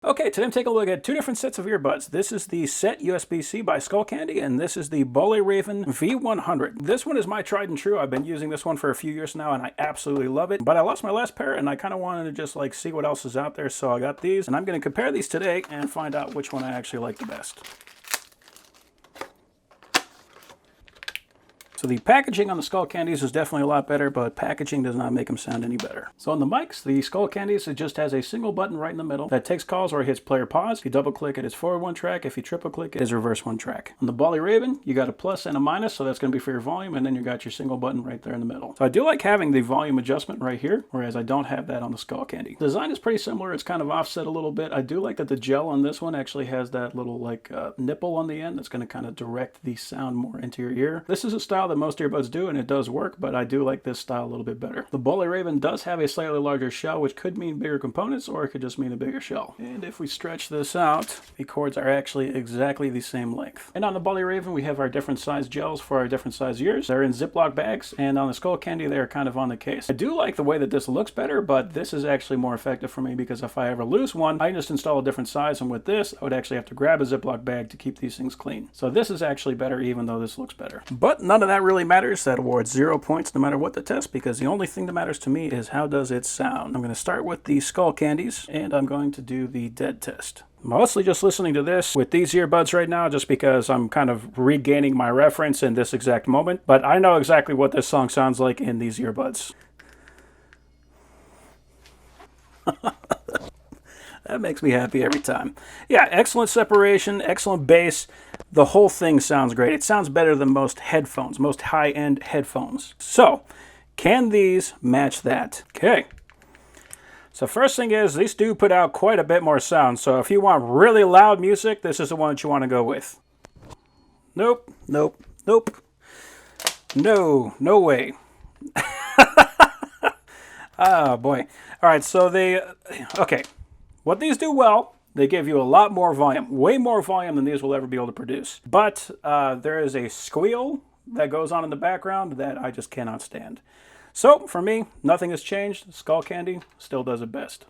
Okay, today I'm taking a look at two different sets of earbuds. This is the Set USB-C by Skullcandy, and this is the Bolle Raven V100. This one is my tried and true. I've been using this one for a few years now, and I absolutely love it. But I lost my last pair, and I kind of wanted to just like see what else is out there, so I got these. And I'm going to compare these today and find out which one I actually like the best. So the packaging on the Skullcandies is definitely a lot better, but packaging does not make them sound any better. So on the mics, the Skullcandies, it just has a single button right in the middle that takes calls or hits play or pause. If you double click it, it's forward one track. If you triple click it, it's reverse one track. On the Bolle Raven, you got a plus and a minus, so that's going to be for your volume, and then you got your single button right there in the middle. So I do like having the volume adjustment right here, whereas I don't have that on the Skullcandy. The design is pretty similar. It's kind of offset a little bit. I do like that the gel on this one actually has that little like nipple on the end that's going to kind of direct the sound more into your ear. This is a style that most earbuds do, and it does work, but I do like this style a little bit better. The Bolle Raven does have a slightly larger shell, which could mean bigger components, or it could just mean a bigger shell. And if we stretch this out, the cords are actually exactly the same length. And on the Bolle Raven, we have our different size gels for our different size ears. They're in Ziploc bags, and on the Skullcandy, they're kind of on the case. I do like the way that this looks better, but this is actually more effective for me because if I ever lose one, I just install a different size, and with this, I would actually have to grab a Ziploc bag to keep these things clean. So this is actually better, even though this looks better. But none of that really matters. That awards 0 points no matter what the test, because the only thing that matters to me is how does it sound. I'm going to start with the Skullcandies, and I'm going to do the dead test. I'm mostly just listening to this with these earbuds right now just because I'm kind of regaining my reference in this exact moment, but I know exactly what this song sounds like in these earbuds. That makes me happy every time. Yeah, excellent separation, excellent bass. The whole thing sounds great. It sounds better than most headphones, most high-end headphones. So, can these match that? Okay. So first thing is, these do put out quite a bit more sound. So if you want really loud music, this is the one that you want to go with. Nope, nope, nope. No, no way. Oh, boy. All right, so okay. What these do well, they give you a lot more volume, way more volume than these will ever be able to produce. But there is a squeal that goes on in the background that I just cannot stand. So for me, nothing has changed. Skullcandy still does it best.